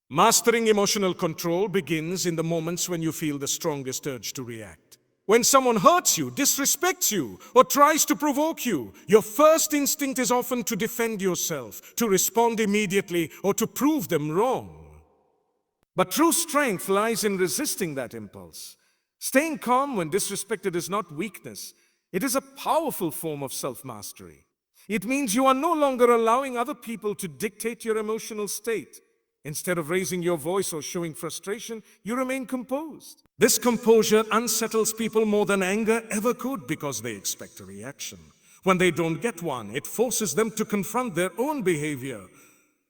Mastering emotional control begins in the moments when you feel the strongest urge to react. When someone hurts you, disrespects you, or tries to provoke you, your first instinct is often to defend yourself, to respond immediately, or to prove them wrong. But true strength lies in resisting that impulse. Staying calm when disrespected is not weakness. It is a powerful form of self-mastery. It means you are no longer allowing other people to dictate your emotional state. Instead of raising your voice or showing frustration, you remain composed. This composure unsettles people more than anger ever could because they expect a reaction. When they don't get one, it forces them to confront their own behavior.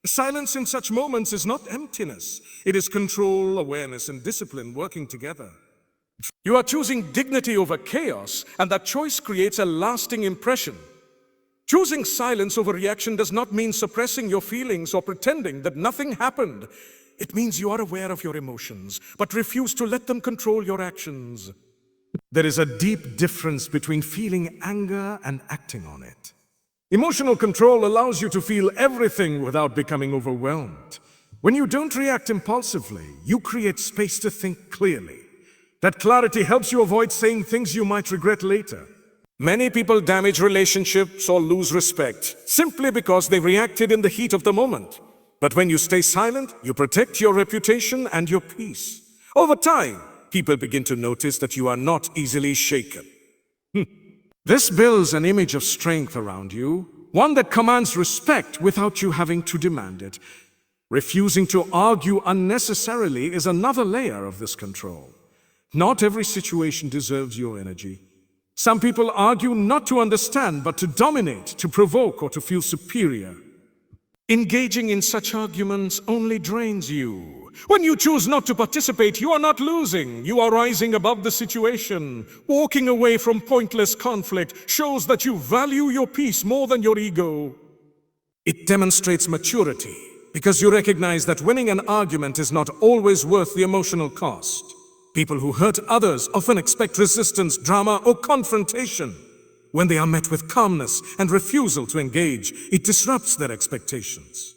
Silence in such moments is not emptiness. It is control, awareness, and discipline working together. You are choosing dignity over chaos, and that choice creates a lasting impression. Choosing silence over reaction does not mean suppressing your feelings or pretending that nothing happened. It means you are aware of your emotions, but refuse to let them control your actions. There is a deep difference between feeling anger and acting on it. Emotional control allows you to feel everything without becoming overwhelmed. When you don't react impulsively, you create space to think clearly. That clarity helps you avoid saying things you might regret later. Many people damage relationships or lose respect simply because they reacted in the heat of the moment. But when you stay silent, you protect your reputation and your peace. Over time, people begin to notice that you are not easily shaken. This builds an image of strength around you, one that commands respect without you having to demand it. Refusing to argue unnecessarily is another layer of this control. Not every situation deserves your energy. Some people argue not to understand, but to dominate, to provoke, or to feel superior. Engaging in such arguments only drains you. When you choose not to participate, you are not losing. You are rising above the situation. Walking away from pointless conflict shows that you value your peace more than your ego. It demonstrates maturity, because you recognize that winning an argument is not always worth the emotional cost. People who hurt others often expect resistance, drama, or confrontation. When they are met with calmness and refusal to engage, it disrupts their expectations.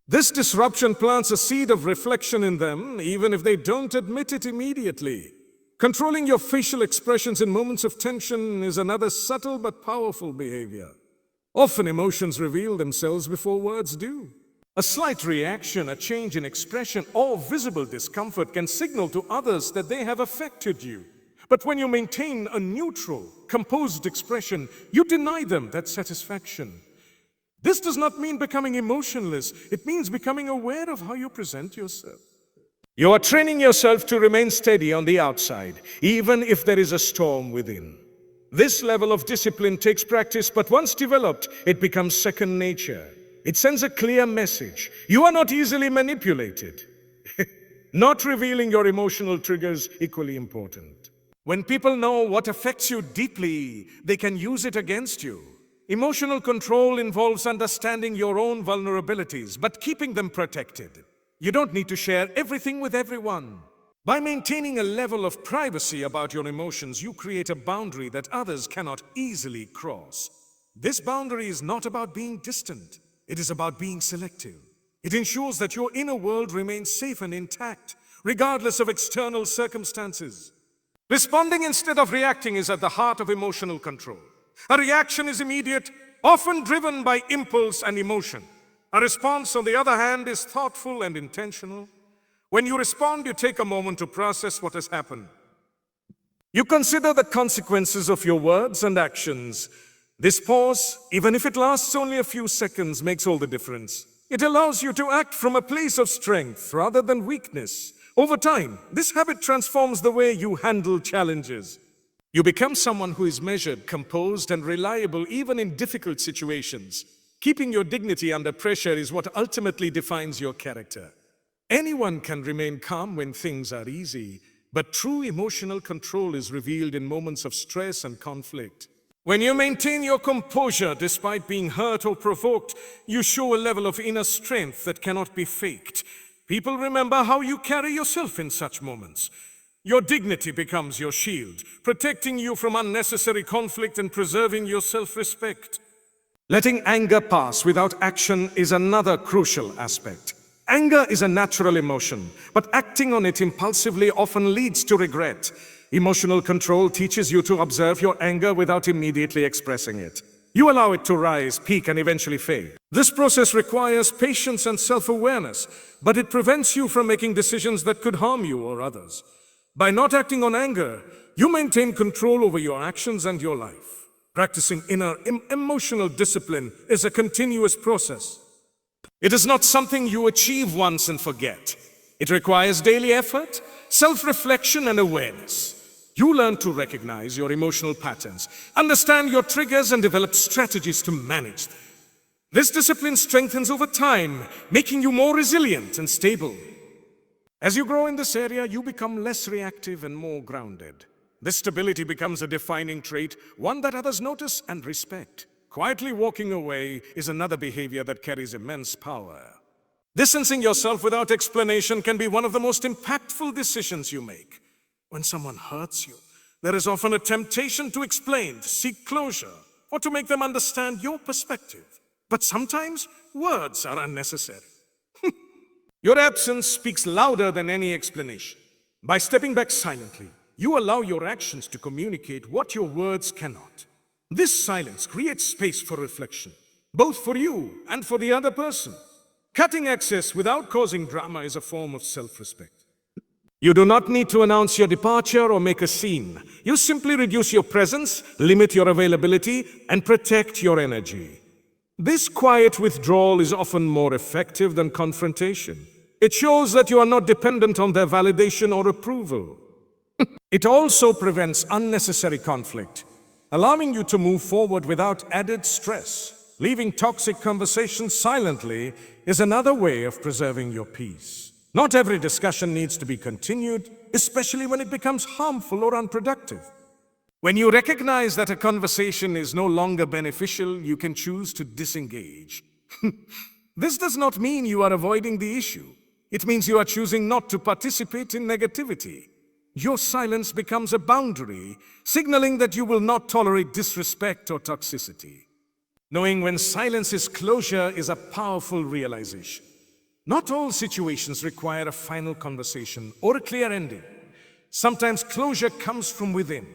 This disruption plants a seed of reflection in them, even if they don't admit it immediately. Controlling your facial expressions in moments of tension is another subtle but powerful behavior. Often emotions reveal themselves before words do. A slight reaction, a change in expression, or visible discomfort can signal to others that they have affected you. But when you maintain a neutral, composed expression, you deny them that satisfaction. This does not mean becoming emotionless. It means becoming aware of how you present yourself. You are training yourself to remain steady on the outside, even if there is a storm within. This level of discipline takes practice, but once developed, it becomes second nature. It sends a clear message. You are not easily manipulated. Not revealing your emotional triggers equally important. When people know what affects you deeply, they can use it against you. Emotional control involves understanding your own vulnerabilities, but keeping them protected. You don't need to share everything with everyone. By maintaining a level of privacy about your emotions, you create a boundary that others cannot easily cross. This boundary is not about being distant. It is about being selective. It ensures that your inner world remains safe and intact, regardless of external circumstances. Responding instead of reacting is at the heart of emotional control. A reaction is immediate, often driven by impulse and emotion. A response, on the other hand, is thoughtful and intentional. When you respond, you take a moment to process what has happened. You consider the consequences of your words and actions. This pause, even if it lasts only a few seconds, makes all the difference. It allows you to act from a place of strength rather than weakness. Over time, this habit transforms the way you handle challenges. You become someone who is measured, composed, and reliable even in difficult situations. Keeping your dignity under pressure is what ultimately defines your character. Anyone can remain calm when things are easy, but true emotional control is revealed in moments of stress and conflict. When you maintain your composure despite being hurt or provoked, you show a level of inner strength that cannot be faked. People remember how you carry yourself in such moments. Your dignity becomes your shield, protecting you from unnecessary conflict and preserving your self-respect. Letting anger pass without action is another crucial aspect. Anger is a natural emotion, but acting on it impulsively often leads to regret. Emotional control teaches you to observe your anger without immediately expressing it. You allow it to rise, peak, and eventually fade. This process requires patience and self-awareness, but it prevents you from making decisions that could harm you or others. By not acting on anger, you maintain control over your actions and your life. Practicing inner emotional discipline is a continuous process. It is not something you achieve once and forget. It requires daily effort, self-reflection, and awareness. You learn to recognize your emotional patterns, understand your triggers, and develop strategies to manage them. This discipline strengthens over time, making you more resilient and stable. As you grow in this area, you become less reactive and more grounded. This stability becomes a defining trait, one that others notice and respect. Quietly walking away is another behavior that carries immense power. Distancing yourself without explanation can be one of the most impactful decisions you make. When someone hurts you, there is often a temptation to explain, to seek closure, or to make them understand your perspective. But sometimes words are unnecessary. Your absence speaks louder than any explanation. By stepping back silently, you allow your actions to communicate what your words cannot. This silence creates space for reflection, both for you and for the other person. Cutting access without causing drama is a form of self-respect. You do not need to announce your departure or make a scene. You simply reduce your presence, limit your availability, and protect your energy. This quiet withdrawal is often more effective than confrontation. It shows that you are not dependent on their validation or approval. It also prevents unnecessary conflict, allowing you to move forward without added stress. Leaving toxic conversations silently is another way of preserving your peace. Not every discussion needs to be continued, especially when it becomes harmful or unproductive. When you recognize that a conversation is no longer beneficial, you can choose to disengage. This does not mean you are avoiding the issue. It means you are choosing not to participate in negativity. Your silence becomes a boundary, signaling that you will not tolerate disrespect or toxicity. Knowing when silence is closure is a powerful realization. Not all situations require a final conversation or a clear ending. Sometimes closure comes from within.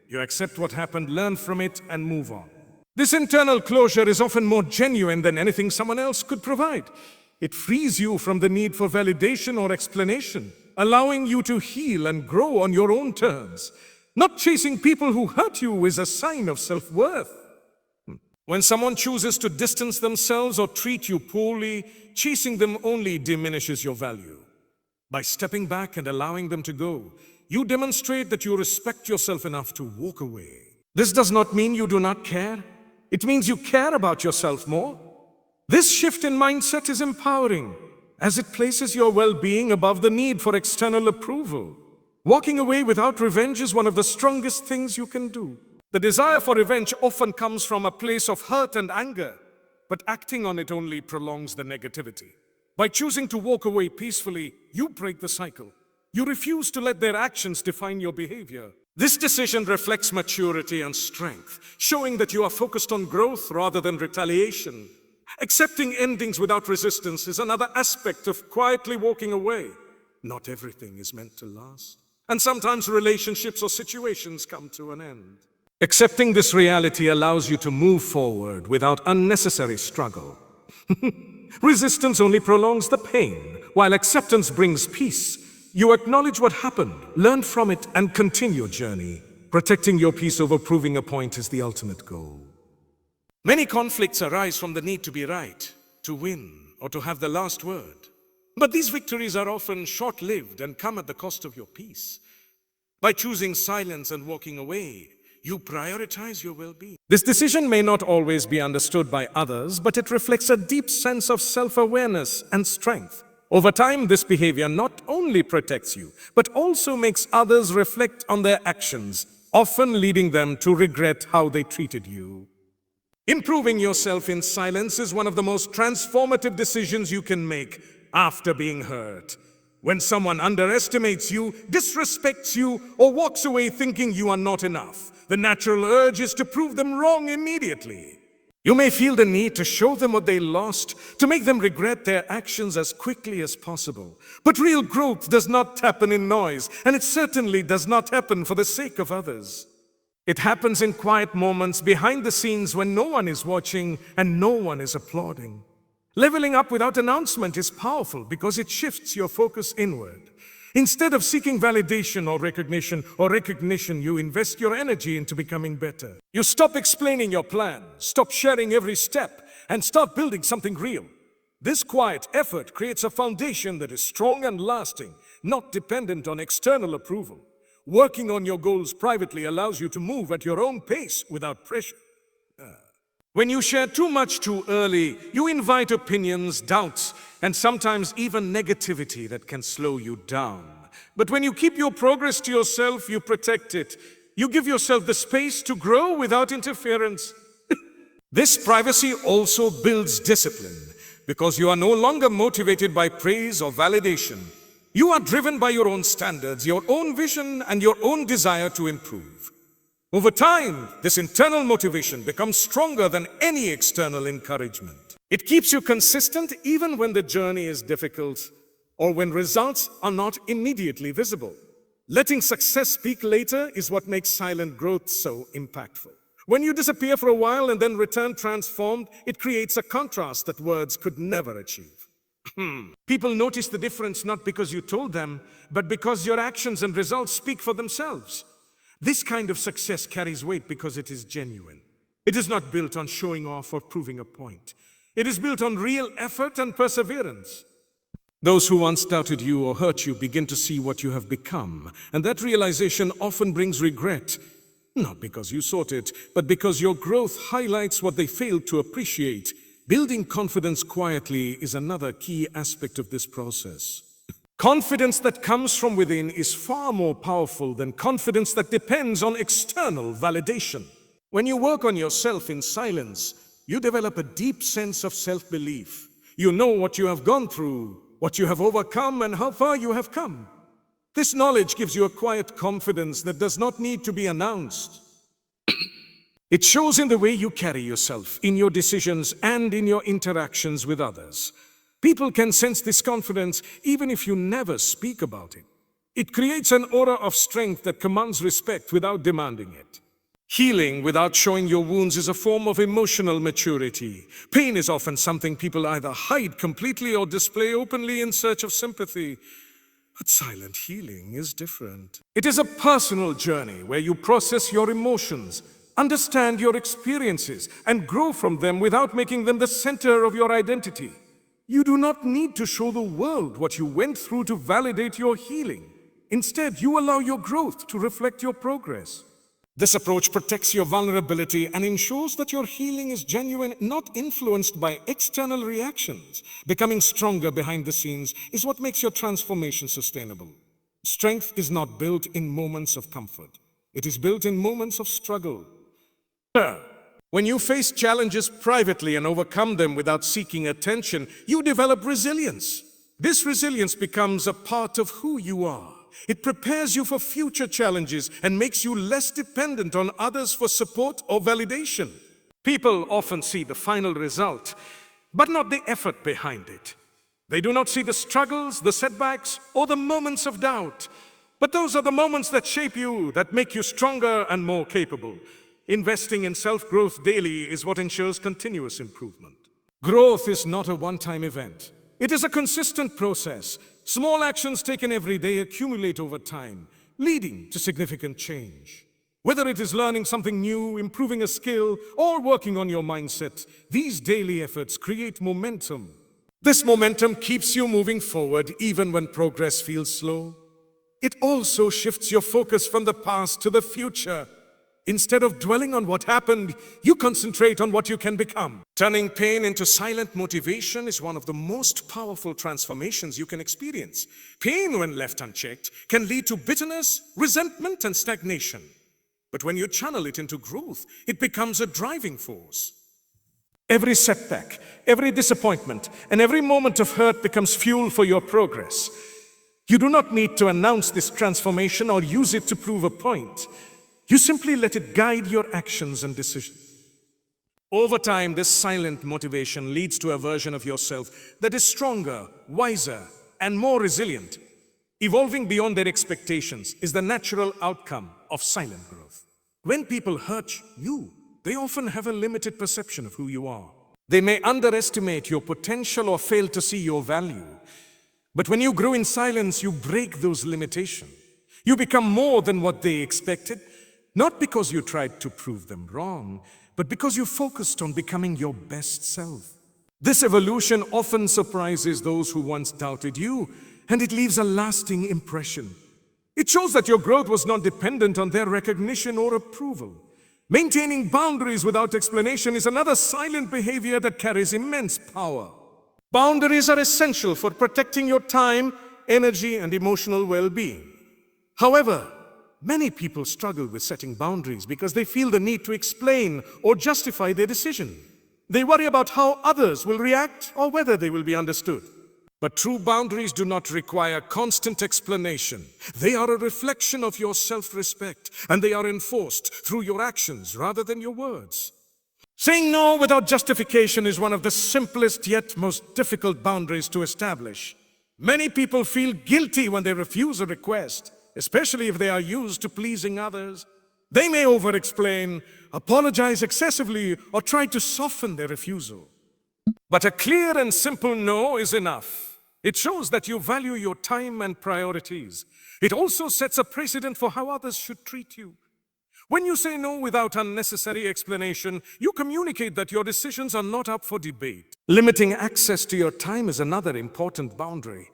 You accept what happened, learn from it, and move on. This internal closure is often more genuine than anything someone else could provide. It frees you from the need for validation or explanation, allowing you to heal and grow on your own terms. Not chasing people who hurt you is a sign of self-worth. When someone chooses to distance themselves or treat you poorly, chasing them only diminishes your value. By stepping back and allowing them to go, you demonstrate that you respect yourself enough to walk away. This does not mean you do not care. It means you care about yourself more. This shift in mindset is empowering, as it places your well-being above the need for external approval. Walking away without revenge is one of the strongest things you can do. The desire for revenge often comes from a place of hurt and anger, but acting on it only prolongs the negativity. By choosing to walk away peacefully, you break the cycle. You refuse to let their actions define your behavior. This decision reflects maturity and strength, showing that you are focused on growth rather than retaliation. Accepting endings without resistance is another aspect of quietly walking away. Not everything is meant to last, and sometimes relationships or situations come to an end. Accepting this reality allows you to move forward without unnecessary struggle. Resistance only prolongs the pain, while acceptance brings peace. You acknowledge what happened, learn from it, and continue your journey. Protecting your peace over proving a point is the ultimate goal. Many conflicts arise from the need to be right, to win, or to have the last word. But these victories are often short-lived and come at the cost of your peace. By choosing silence and walking away, you prioritize your well-being. This decision may not always be understood by others, but it reflects a deep sense of self-awareness and strength. Over time, this behavior not only protects you, but also makes others reflect on their actions, often leading them to regret how they treated you. Improving yourself in silence is one of the most transformative decisions you can make after being hurt. When someone underestimates you, disrespects you, or walks away thinking you are not enough, the natural urge is to prove them wrong immediately. You may feel the need to show them what they lost, to make them regret their actions as quickly as possible. But real growth does not happen in noise, and it certainly does not happen for the sake of others. It happens in quiet moments behind the scenes when no one is watching and no one is applauding. Leveling up without announcement is powerful because it shifts your focus inward. Instead of seeking validation or recognition, you invest your energy into becoming better. You stop explaining your plan, stop sharing every step, and start building something real. This quiet effort creates a foundation that is strong and lasting, not dependent on external approval. Working on your goals privately allows you to move at your own pace without pressure. When you share too much too early, you invite opinions, doubts, and sometimes even negativity that can slow you down. But when you keep your progress to yourself, you protect it. You give yourself the space to grow without interference. This privacy also builds discipline, because you are no longer motivated by praise or validation. You are driven by your own standards, your own vision, and your own desire to improve. Over time, this internal motivation becomes stronger than any external encouragement. It keeps you consistent even when the journey is difficult or when results are not immediately visible. Letting success speak later is what makes silent growth so impactful. When you disappear for a while and then return transformed, it creates a contrast that words could never achieve. People notice the difference not because you told them, but because your actions and results speak for themselves. This kind of success carries weight because it is genuine. It is not built on showing off or proving a point. It is built on real effort and perseverance. Those who once doubted you or hurt you begin to see what you have become, and that realization often brings regret, not because you sought it, but because your growth highlights what they failed to appreciate. Building confidence quietly is another key aspect of this process. Confidence that comes from within is far more powerful than confidence that depends on external validation. When you work on yourself in silence, you develop a deep sense of self-belief. You know what you have gone through, what you have overcome, and how far you have come. This knowledge gives you a quiet confidence that does not need to be announced. It shows in the way you carry yourself, in your decisions, and in your interactions with others. People can sense this confidence even if you never speak about it. It creates an aura of strength that commands respect without demanding it. Healing without showing your wounds is a form of emotional maturity. Pain is often something people either hide completely or display openly in search of sympathy. But silent healing is different. It is a personal journey where you process your emotions, understand your experiences, and grow from them without making them the center of your identity. You do not need to show the world what you went through to validate your healing. Instead, you allow your growth to reflect your progress. This approach protects your vulnerability and ensures that your healing is genuine, not influenced by external reactions. Becoming stronger behind the scenes is what makes your transformation sustainable. Strength is not built in moments of comfort. It is built in moments of struggle. When you face challenges privately and overcome them without seeking attention, you develop resilience. This resilience becomes a part of who you are. It prepares you for future challenges and makes you less dependent on others for support or validation. People often see the final result, but not the effort behind it. They do not see the struggles, the setbacks, or the moments of doubt. But those are the moments that shape you, that make you stronger and more capable. Investing in self-growth daily is what ensures continuous improvement. Growth is not a one-time event. It is a consistent process. Small actions taken every day accumulate over time, leading to significant change. Whether it is learning something new, improving a skill, or working on your mindset, these daily efforts create momentum. This momentum keeps you moving forward even when progress feels slow. It also shifts your focus from the past to the future. Instead of dwelling on what happened, you concentrate on what you can become. Turning pain into silent motivation is one of the most powerful transformations you can experience. Pain, when left unchecked, can lead to bitterness, resentment, and stagnation. But when you channel it into growth, it becomes a driving force. Every setback, every disappointment, and every moment of hurt becomes fuel for your progress. You do not need to announce this transformation or use it to prove a point. You simply let it guide your actions and decisions. Over time, this silent motivation leads to a version of yourself that is stronger, wiser, and more resilient. Evolving beyond their expectations is the natural outcome of silent growth. When people hurt you, they often have a limited perception of who you are. They may underestimate your potential or fail to see your value. But when you grow in silence, you break those limitations. You become more than what they expected, not because you tried to prove them wrong, but because you focused on becoming your best self. This evolution often surprises those who once doubted you, and it leaves a lasting impression. It shows that your growth was not dependent on their recognition or approval. Maintaining boundaries without explanation is another silent behavior that carries immense power. Boundaries are essential for protecting your time, energy, and emotional well-being. However, many people struggle with setting boundaries because they feel the need to explain or justify their decision. They worry about how others will react or whether they will be understood. But true boundaries do not require constant explanation. They are a reflection of your self-respect, and they are enforced through your actions rather than your words. Saying no without justification is one of the simplest yet most difficult boundaries to establish. Many people feel guilty when they refuse a request, especially if they are used to pleasing others. They may over-explain, apologize excessively, or try to soften their refusal. But a clear and simple no is enough. It shows that you value your time and priorities. It also sets a precedent for how others should treat you. When you say no without unnecessary explanation, you communicate that your decisions are not up for debate. Limiting access to your time is another important boundary.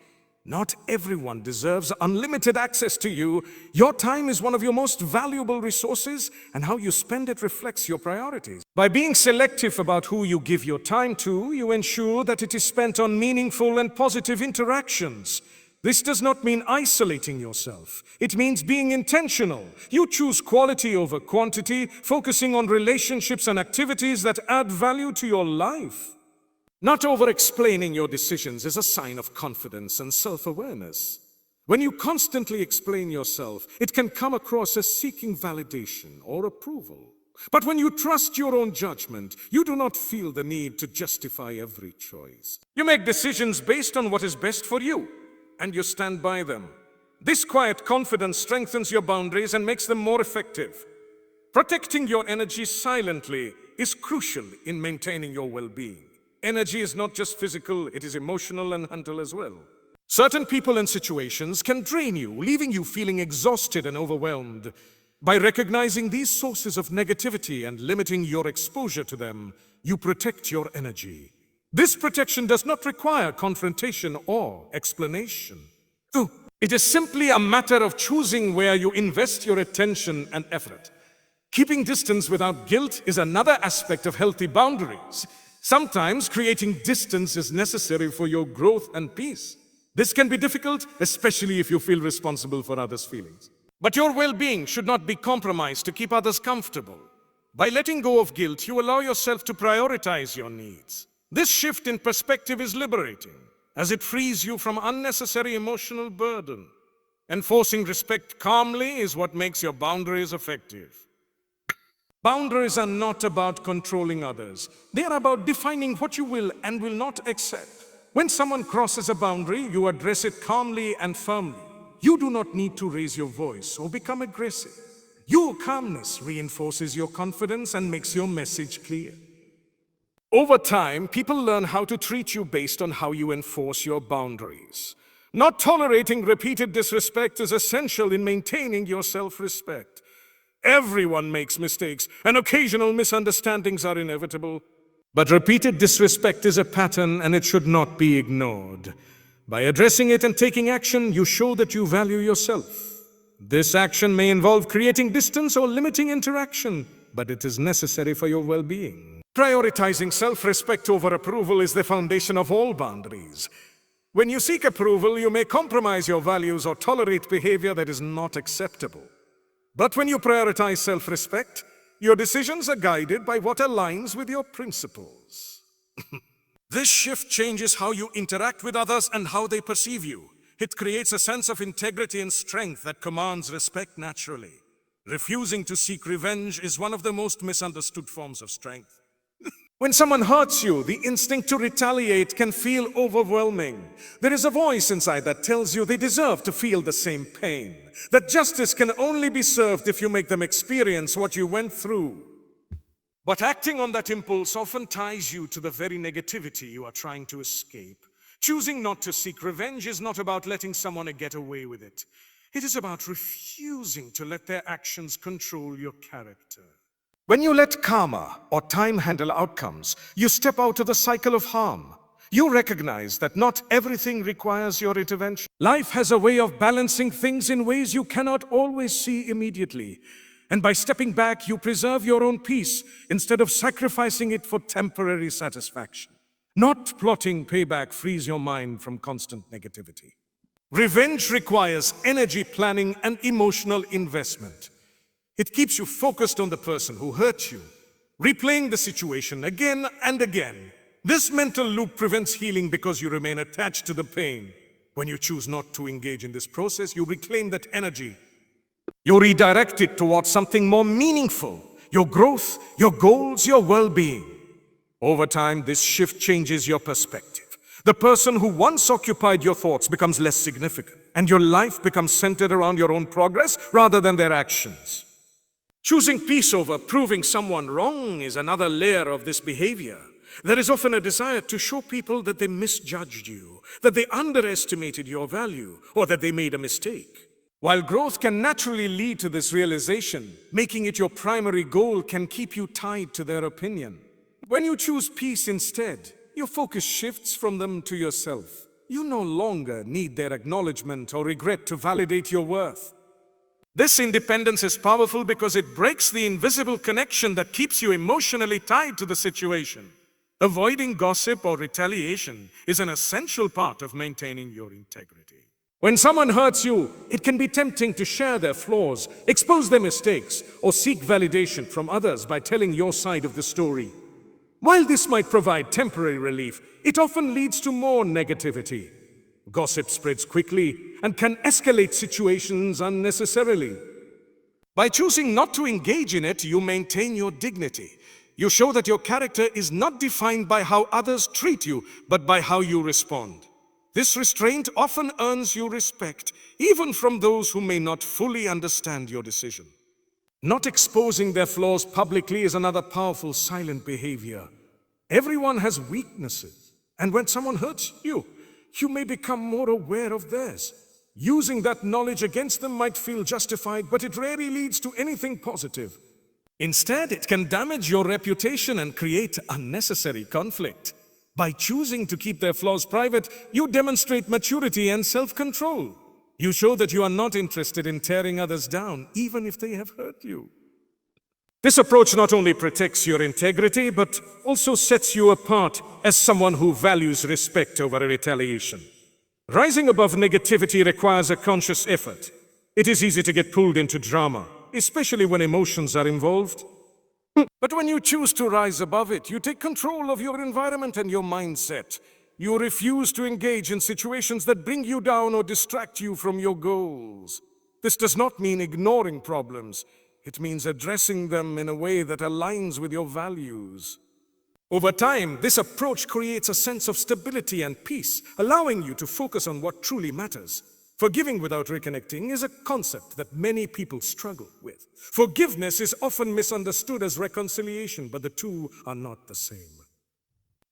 Not everyone deserves unlimited access to you. Your time is one of your most valuable resources, and how you spend it reflects your priorities. By being selective about who you give your time to, you ensure that it is spent on meaningful and positive interactions. This does not mean isolating yourself. It means being intentional. You choose quality over quantity, focusing on relationships and activities that add value to your life. Not over-explaining your decisions is a sign of confidence and self-awareness. When you constantly explain yourself, it can come across as seeking validation or approval. But when you trust your own judgment, you do not feel the need to justify every choice. You make decisions based on what is best for you, and you stand by them. This quiet confidence strengthens your boundaries and makes them more effective. Protecting your energy silently is crucial in maintaining your well-being. Energy is not just physical, it is emotional and mental as well. Certain people and situations can drain you, leaving you feeling exhausted and overwhelmed. By recognizing these sources of negativity and limiting your exposure to them, you protect your energy. This protection does not require confrontation or explanation. It is simply a matter of choosing where you invest your attention and effort. Keeping distance without guilt is another aspect of healthy boundaries. Sometimes creating distance is necessary for your growth and peace. This can be difficult, especially if you feel responsible for others' feelings. But your well-being should not be compromised to keep others comfortable. By letting go of guilt, you allow yourself to prioritize your needs. This shift in perspective is liberating, as it frees you from unnecessary emotional burden. Enforcing respect calmly is what makes your boundaries effective. Boundaries are not about controlling others. They are about defining what you will and will not accept. When someone crosses a boundary, you address it calmly and firmly. You do not need to raise your voice or become aggressive. Your calmness reinforces your confidence and makes your message clear. Over time, people learn how to treat you based on how you enforce your boundaries. Not tolerating repeated disrespect is essential in maintaining your self-respect. Everyone makes mistakes, and occasional misunderstandings are inevitable. But repeated disrespect is a pattern, and it should not be ignored. By addressing it and taking action, you show that you value yourself. This action may involve creating distance or limiting interaction, but it is necessary for your well-being. Prioritizing self-respect over approval is the foundation of all boundaries. When you seek approval, you may compromise your values or tolerate behavior that is not acceptable. But when you prioritize self-respect, your decisions are guided by what aligns with your principles. This shift changes how you interact with others and how they perceive you. It creates a sense of integrity and strength that commands respect naturally. Refusing to seek revenge is one of the most misunderstood forms of strength. When someone hurts you, the instinct to retaliate can feel overwhelming. There is a voice inside that tells you they deserve to feel the same pain, that justice can only be served if you make them experience what you went through. But acting on that impulse often ties you to the very negativity you are trying to escape. Choosing not to seek revenge is not about letting someone get away with it. It is about refusing to let their actions control your character. When you let karma or time handle outcomes, you step out of the cycle of harm. You recognize that not everything requires your intervention. Life has a way of balancing things in ways you cannot always see immediately. And by stepping back, you preserve your own peace instead of sacrificing it for temporary satisfaction. Not plotting payback frees your mind from constant negativity. Revenge requires energy, planning, and emotional investment. It keeps you focused on the person who hurt you, replaying the situation again and again. This mental loop prevents healing because you remain attached to the pain. When you choose not to engage in this process, you reclaim that energy. You redirect it towards something more meaningful, your growth, your goals, your well-being. Over time, this shift changes your perspective. The person who once occupied your thoughts becomes less significant, and your life becomes centered around your own progress rather than their actions. Choosing peace over proving someone wrong is another layer of this behavior. There is often a desire to show people that they misjudged you, that they underestimated your value, or that they made a mistake. While growth can naturally lead to this realization, making it your primary goal can keep you tied to their opinion. When you choose peace instead, your focus shifts from them to yourself. You no longer need their acknowledgement or regret to validate your worth. This independence is powerful because it breaks the invisible connection that keeps you emotionally tied to the situation. Avoiding gossip or retaliation is an essential part of maintaining your integrity. When someone hurts you, it can be tempting to share their flaws, expose their mistakes, or seek validation from others by telling your side of the story. While this might provide temporary relief, it often leads to more negativity. Gossip spreads quickly and can escalate situations unnecessarily. By choosing not to engage in it, you maintain your dignity. You show that your character is not defined by how others treat you, but by how you respond. This restraint often earns you respect, even from those who may not fully understand your decision. Not exposing their flaws publicly is another powerful silent behavior. Everyone has weaknesses, and when someone hurts you, you may become more aware of theirs. Using that knowledge against them might feel justified, but it rarely leads to anything positive. Instead, it can damage your reputation and create unnecessary conflict. By choosing to keep their flaws private, you demonstrate maturity and self-control. You show that you are not interested in tearing others down, even if they have hurt you. This approach not only protects your integrity, but also sets you apart as someone who values respect over retaliation. Rising above negativity requires a conscious effort. It is easy to get pulled into drama, especially when emotions are involved. But when you choose to rise above it, you take control of your environment and your mindset. You refuse to engage in situations that bring you down or distract you from your goals. This does not mean ignoring problems. It means addressing them in a way that aligns with your values. Over time, this approach creates a sense of stability and peace, allowing you to focus on what truly matters. Forgiving without reconnecting is a concept that many people struggle with. Forgiveness is often misunderstood as reconciliation, but the two are not the same.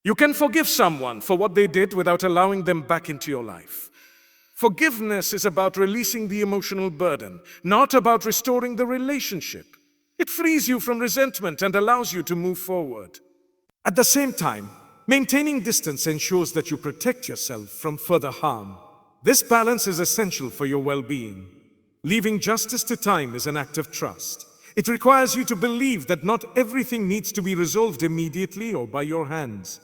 You can forgive someone for what they did without allowing them back into your life. Forgiveness is about releasing the emotional burden, not about restoring the relationship. It frees you from resentment and allows you to move forward. At the same time, maintaining distance ensures that you protect yourself from further harm. This balance is essential for your well-being. Leaving justice to time is an act of trust. It requires you to believe that not everything needs to be resolved immediately or by your hands.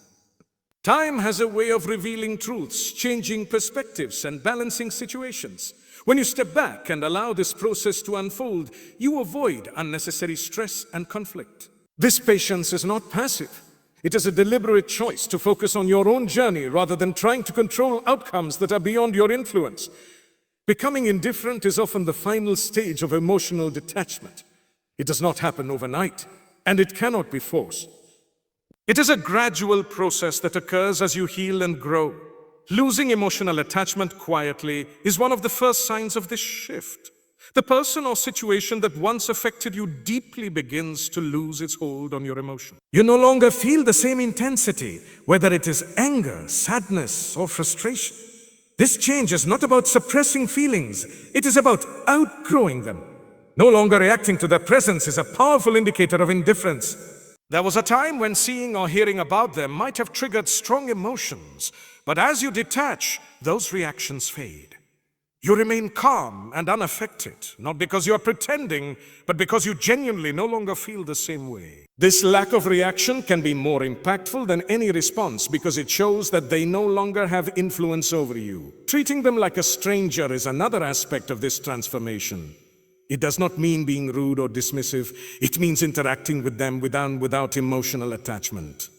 Time has a way of revealing truths, changing perspectives, and balancing situations. When you step back and allow this process to unfold, you avoid unnecessary stress and conflict. This patience is not passive. It is a deliberate choice to focus on your own journey rather than trying to control outcomes that are beyond your influence. Becoming indifferent is often the final stage of emotional detachment. It does not happen overnight, and it cannot be forced. It is a gradual process that occurs as you heal and grow. Losing emotional attachment quietly is one of the first signs of this shift. The person or situation that once affected you deeply begins to lose its hold on your emotion. You no longer feel the same intensity, whether it is anger, sadness, or frustration. This change is not about suppressing feelings, it is about outgrowing them. No longer reacting to their presence is a powerful indicator of indifference. There was a time when seeing or hearing about them might have triggered strong emotions, but as you detach, those reactions fade. You remain calm and unaffected, not because you are pretending, but because you genuinely no longer feel the same way. This lack of reaction can be more impactful than any response because it shows that they no longer have influence over you. Treating them like a stranger is another aspect of this transformation. It does not mean being rude or dismissive. It means interacting with them without emotional attachment.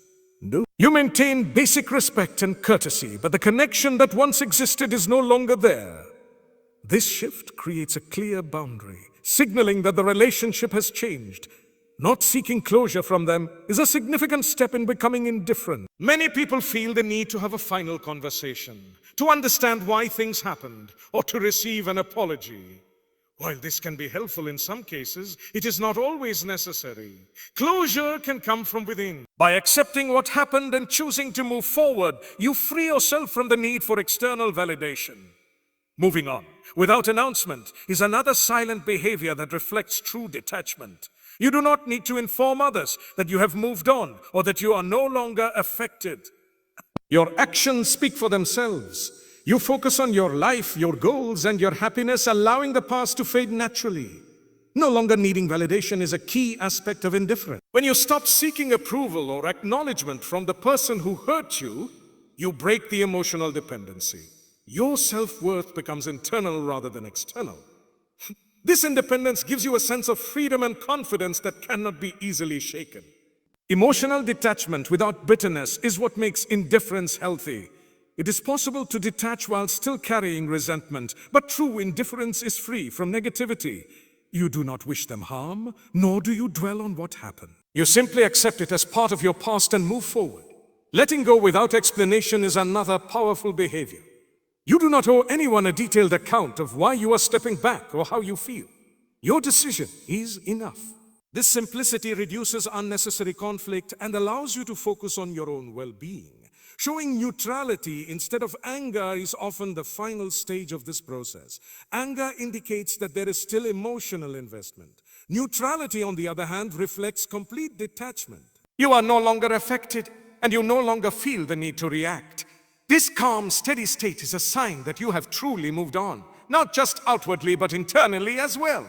You maintain basic respect and courtesy, but the connection that once existed is no longer there. This shift creates a clear boundary, signaling that the relationship has changed. Not seeking closure from them is a significant step in becoming indifferent. Many people feel the need to have a final conversation, to understand why things happened, or to receive an apology. While this can be helpful in some cases, it is not always necessary. Closure can come from within. By accepting what happened and choosing to move forward, you free yourself from the need for external validation. Moving on, without announcement, is another silent behavior that reflects true detachment. You do not need to inform others that you have moved on or that you are no longer affected. Your actions speak for themselves. You focus on your life, your goals, and your happiness, allowing the past to fade naturally. No longer needing validation is a key aspect of indifference. When you stop seeking approval or acknowledgement from the person who hurt you, you break the emotional dependency. Your self-worth becomes internal rather than external. This independence gives you a sense of freedom and confidence that cannot be easily shaken. Emotional detachment without bitterness is what makes indifference healthy. It is possible to detach while still carrying resentment, but true indifference is free from negativity. You do not wish them harm, nor do you dwell on what happened. You simply accept it as part of your past and move forward. Letting go without explanation is another powerful behavior. You do not owe anyone a detailed account of why you are stepping back or how you feel. Your decision is enough. This simplicity reduces unnecessary conflict and allows you to focus on your own well-being. Showing neutrality instead of anger is often the final stage of this process. Anger indicates that there is still emotional investment. Neutrality, on the other hand, reflects complete detachment. You are no longer affected, and you no longer feel the need to react. This calm, steady state is a sign that you have truly moved on, not just outwardly, but internally as well.